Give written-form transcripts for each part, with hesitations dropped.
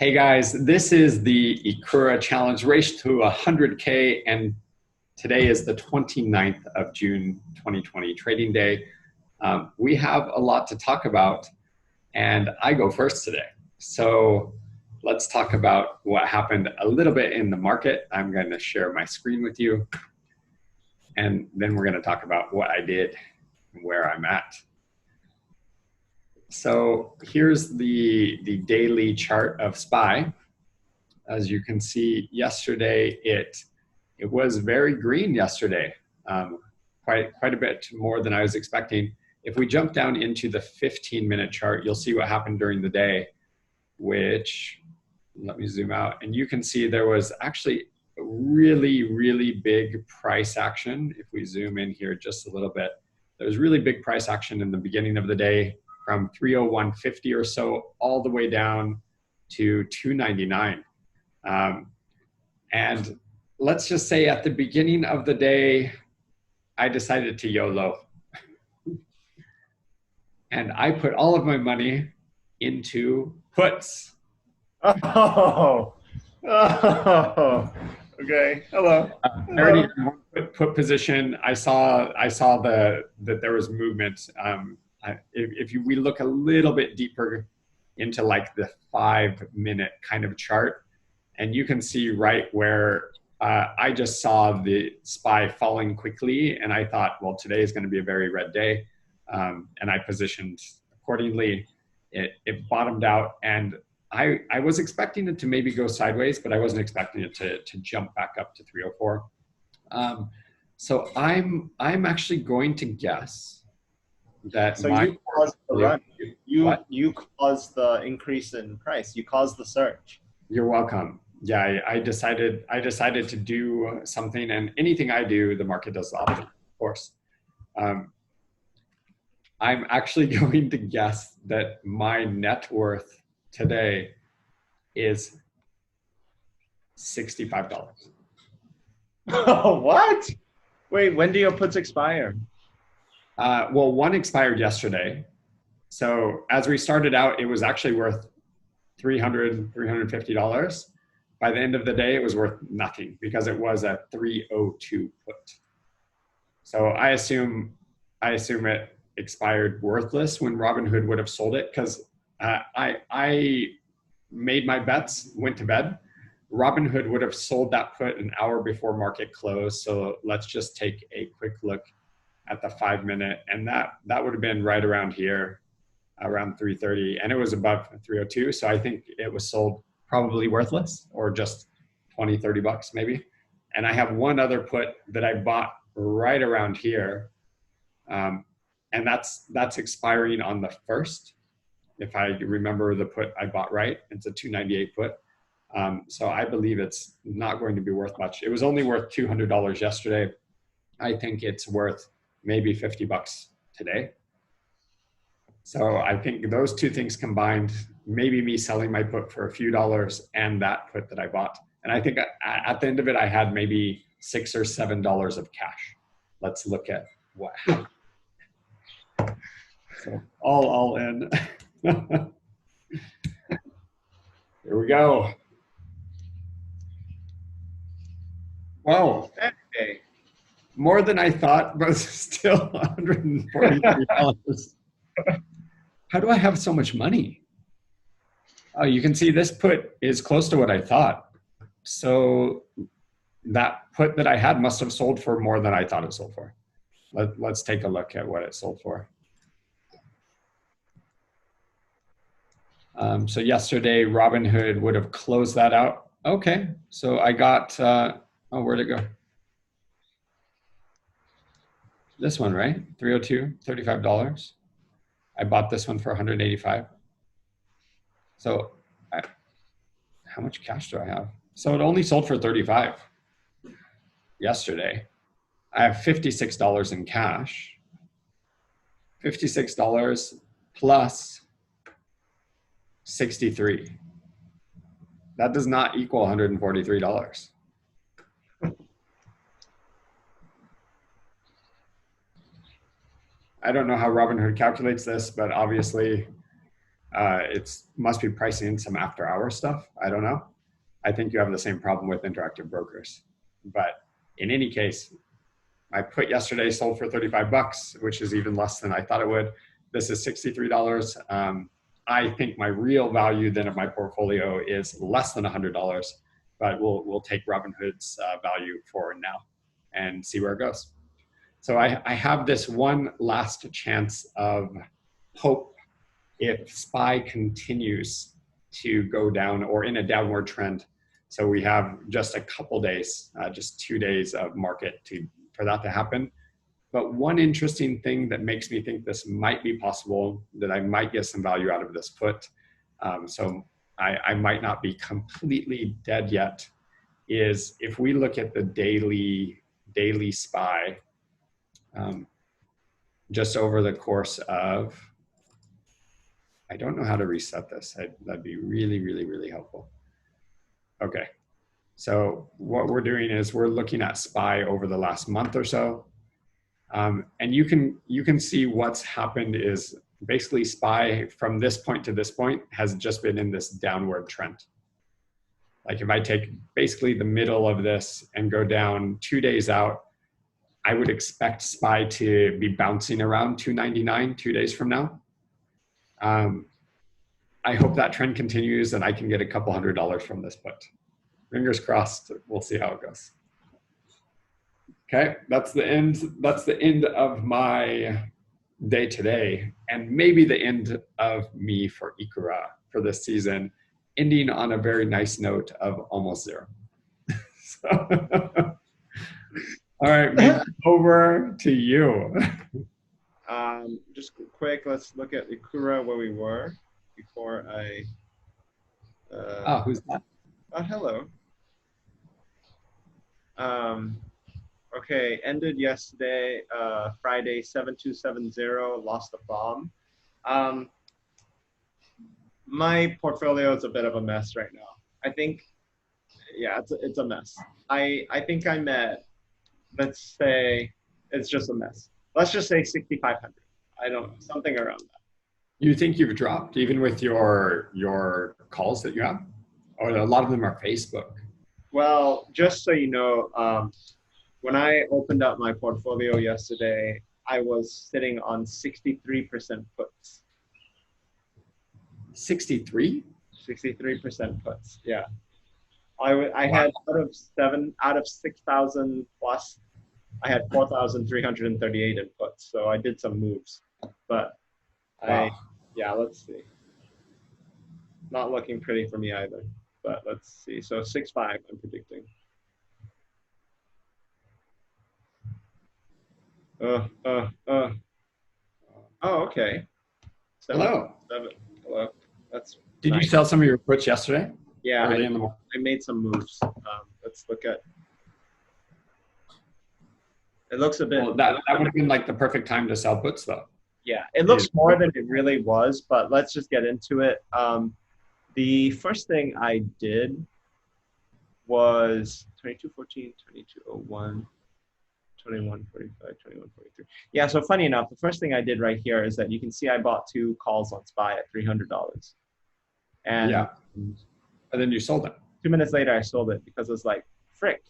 Hey guys, this is the Ikkura challenge race to 100K, and today is the 29th of June 2020 trading day. We have a lot to talk about, and I go first today. So let's talk about what happened a little bit in the market. I'm going to share my screen with you, and then we're going to talk about what I did and where I'm at. So here's the daily chart of SPY. As you can see, yesterday it was very green yesterday, quite a bit more than I was expecting. If we jump down into the 15-minute chart, you'll see what happened during the day, which, let me zoom out, and you can see there was actually a really big price action. If we zoom in here just a little bit, there was really big price action in the beginning of the day from 301.50 or so all the way down to 299. And let's just say at the beginning of the day, I decided to YOLO. And I put all of my money into puts. Oh, okay. Hello. I already had one put position. I saw that there was movement. If we look a little bit deeper into like the 5-minute kind of chart, and you can see right where I just saw the SPY falling quickly, and I thought, well, today is going to be a very red day, and I positioned accordingly. It bottomed out, and I was expecting it to maybe go sideways, but I wasn't expecting it to jump back up to 304. So I'm actually going to guess that so you caused the run. You caused the increase in price. You caused the surge. You're welcome. Yeah, I decided to do something, and anything I do, the market does the opposite, of course. I'm actually going to guess that my net worth today is $65. Oh, what? Wait, when do your puts expire? Well, one expired yesterday. So as we started out, it was actually worth $350. By the end of the day, it was worth nothing because it was a 302 put. So I assume it expired worthless when Robinhood would have sold it, because I made my bets, went to bed. Robinhood would have sold that put an hour before market close. So let's just take a quick look at the 5-minute, and that would have been right around here, around 330, and it was above 302. So I think it was sold probably worthless, or just 20, 30 bucks maybe. And I have one other put that I bought right around here. And that's expiring on the 1st. If I remember the put I bought right, it's a 298 put. So I believe it's not going to be worth much. It was only worth $200 yesterday. I think it's worth maybe 50 bucks today. So I think those two things combined, maybe me selling my put for a few dollars and that put that I bought. And I think at the end of it, I had maybe $6 or $7 of cash. Let's look at what happened. So all in. Here we go. Wow. Hey. More than I thought, but still $143. How do I have so much money? Oh, you can see this put is close to what I thought. So that put that I had must have sold for more than I thought it sold for. Let's take a look at what it sold for. So yesterday, Robinhood would have closed that out. Okay, so I got, oh, where'd it go? This one, right? 302, $35. I bought this one for 185. So how much cash do I have? So it only sold for 35 yesterday. I have $56 in cash. $56 plus 63. That does not equal $143. I don't know how Robinhood calculates this, but obviously It's must be pricing in some after hour stuff. I don't know. I think you have the same problem with interactive brokers. But in any case, my put yesterday sold for 35 bucks, which is even less than I thought it would. This is $63. I think my real value then of my portfolio is less than $100, but we'll take Robinhood's value for now and see where it goes. So I have this one last chance of hope if SPY continues to go down or in a downward trend. So we have just a couple days, just 2 days of market for that to happen. But one interesting thing that makes me think this might be possible, that I might get some value out of this put, so I might not be completely dead yet, is if we look at the daily SPY, just over the course of, I don't know how to reset this. That'd be really, really, really helpful. Okay. So what we're doing is we're looking at SPY over the last month or so. And you can see what's happened is basically SPY from this point to this point has just been in this downward trend. Like if I take basically the middle of this and go down 2 days out, I would expect SPY to be bouncing around 299 2 days from now. I hope that trend continues and I can get a couple $100 from this put. Fingers crossed. We'll see how it goes. Okay, that's the end of my day today, and maybe the end of me for Ikkura for this season, ending on a very nice note of almost zero. So, all right, Ming, over to you. Just quick, let's look at Ikkura where we were before I. Who's that? Oh, hello. Okay, ended yesterday, Friday, 7270, lost the bomb. My portfolio is a bit of a mess right now. I think, yeah, it's a mess. I think I'm at, let's say, it's just a mess. Let's just say 6,500. I don't know, something around that. You think you've dropped even with your calls that you have? Or a lot of them are Facebook? Well, just so you know, when I opened up my portfolio yesterday, I was sitting on 63% puts. 63? 63% puts, yeah. I had out of 6,000 plus, I had 4,338 in puts. So I did some moves, but yeah, let's see. Not looking pretty for me either, but let's see. So 6.5, I'm predicting. Oh, okay. Hello. 7. Hello. That's Did nice. You sell some of your puts yesterday? Yeah, early in the morning. I made some moves. Let's look at. It looks a bit. Well, that would have been like the perfect time to sell puts, though. Yeah, it looks more than it really was, but let's just get into it. The first thing I did was 2214, 2201. 2145, 2143. Yeah, so funny enough, the first thing I did right here is that you can see I bought 2 calls on SPY at $300. And yeah. And then you sold it. 2 minutes later, I sold it because it was like, frick,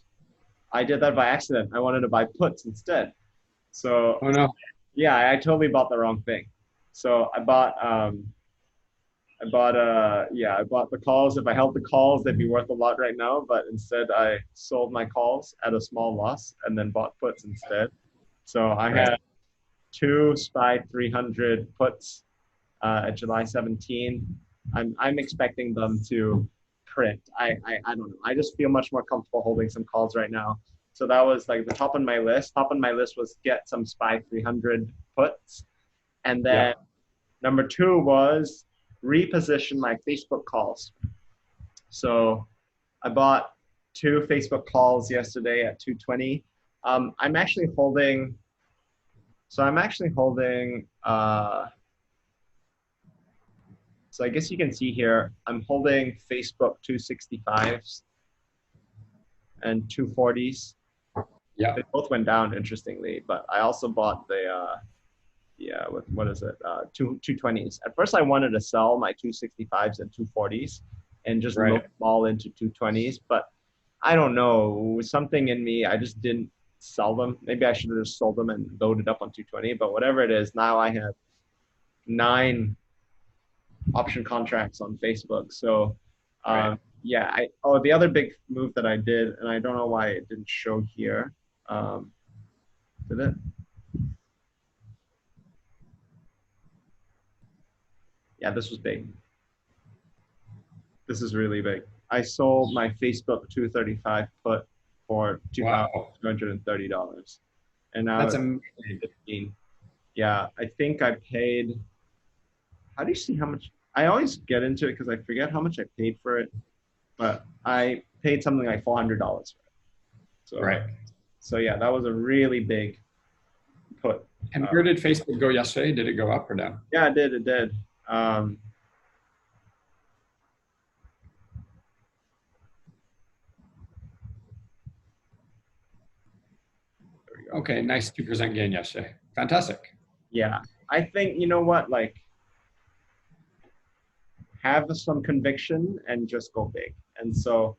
I did that by accident. I wanted to buy puts instead. So, oh no. Yeah, I totally bought the wrong thing. So I bought the calls. If I held the calls, they'd be worth a lot right now. But instead, I sold my calls at a small loss and then bought puts instead. So I had 2 SPY 300 puts at July 17. I'm expecting them to print. I don't know. I just feel much more comfortable holding some calls right now. So that was like the top on my list. Top on my list was get some SPY 300 puts. And then number 2 was reposition my Facebook calls. So I bought 2 Facebook calls yesterday at 220. I'm actually holding, so I guess you can see here, I'm holding Facebook 265s and 240s. Yeah. They both went down, interestingly, but I also bought the yeah, with what is it? 220s. At first, I wanted to sell my 265s and 240s and just load Right. them all into 220s, but I don't know. Something in me, I just didn't sell them. Maybe I should have just sold them and loaded up on 220. But whatever it is, now I have 9 option contracts on Facebook. So, Right. yeah. The other big move that I did, and I don't know why it didn't show here. Did it? Yeah, this was big. This is really big. I sold my Facebook 235 put for Wow. $2,230, and now That's it's amazing. 15. Yeah, I think I paid. How do you see how much? I always get into it because I forget how much I paid for it, but I paid something like $400 for it. So, Right. so yeah, that was a really big put. And where did Facebook go yesterday? Did it go up or down? Yeah, it did. It did. Um, there we go. Okay, nice 2% gain yesterday. Fantastic. Yeah, I think you know what, like have some conviction and just go big. And so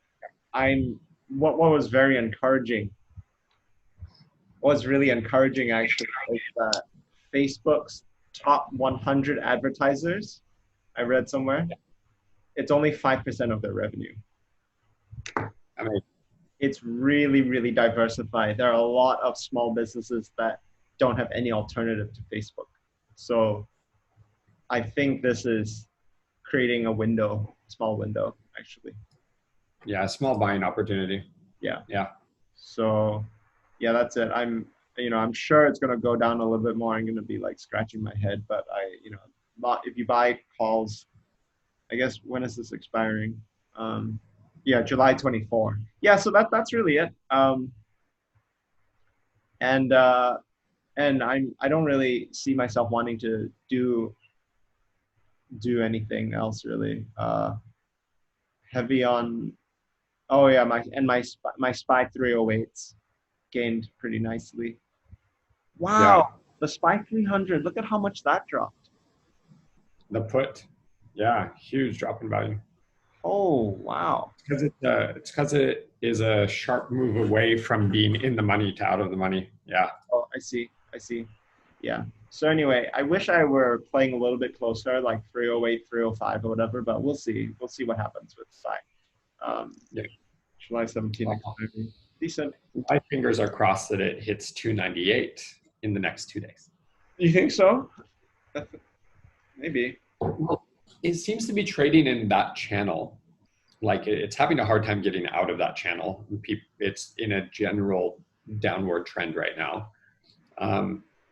I'm what was very encouraging, what was really encouraging actually is that Facebook's top 100 advertisers, I read somewhere, it's only 5% of their revenue. I mean, It's really, really diversified. There are a lot of small businesses that don't have any alternative to Facebook. So I think this is creating a window, small window, actually. yeah, small buying opportunity. Yeah. Yeah. So yeah, that's it. I'm sure it's gonna go down a little bit more. I'm gonna be like scratching my head, but not if you buy calls, I guess when is this expiring? Yeah, July 24. Yeah, so that's really it. And I don't really see myself wanting to do anything else really. Heavy on. Oh yeah, my SPY 308s gained pretty nicely. Yeah. Wow, the SPY 300. Look at how much that dropped. The put. Yeah. Huge drop in value. Oh wow. It's because it is a sharp move away from being in the money to out of the money. Yeah. Oh, I see. I see. Yeah. So anyway, I wish I were playing a little bit closer, like 308, 305 or whatever, but we'll see. We'll see what happens with SPY. Yeah. July 17 expiry. Decent. My fingers are crossed that it hits 298 in the next 2 days. You think so? Maybe. Well, it seems to be trading in that channel. Like it's having a hard time getting out of that channel. It's in a general downward trend right now.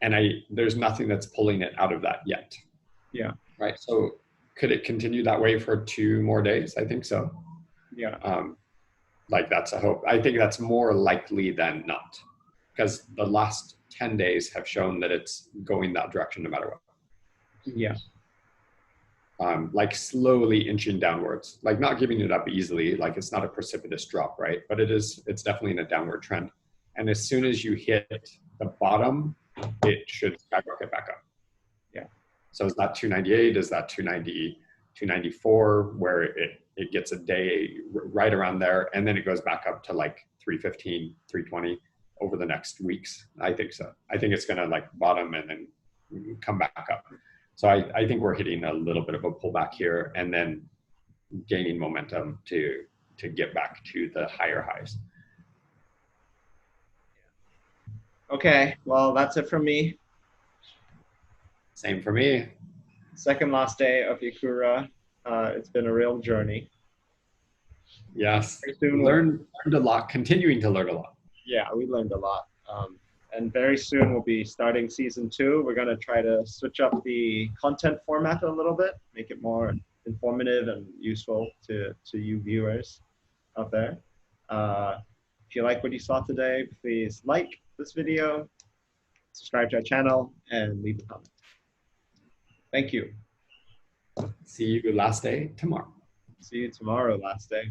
And there's nothing that's pulling it out of that yet. Yeah. Right. So could it continue that way for 2 more days? I think so. Yeah. Like that's a hope. I think that's more likely than not, because the last 10 days have shown that it's going that direction no matter what. Yeah. Like slowly inching downwards, like not giving it up easily. Like it's not a precipitous drop, right? But it's definitely in a downward trend. And as soon as you hit the bottom, it should skyrocket back up. Yeah. So is that 298? Is that 290, 294, where it gets a day right around there, and then it goes back up to like 315, 320 over the next weeks? I think so. I think it's going to like bottom and then come back up. So I think we're hitting a little bit of a pullback here and then gaining momentum to get back to the higher highs. Okay. Well, that's it from me. Same for me. Second last day of Ikkura. It's been a real journey. Yes. Very soon Learned a lot, continuing to learn a lot. Yeah, we learned a lot. And very soon we'll be starting season 2. We're going to try to switch up the content format a little bit, make it more informative and useful to you viewers out there. If you like what you saw today, please like this video, subscribe to our channel, and leave a comment. Thank you. See you last day tomorrow. See you tomorrow, last day.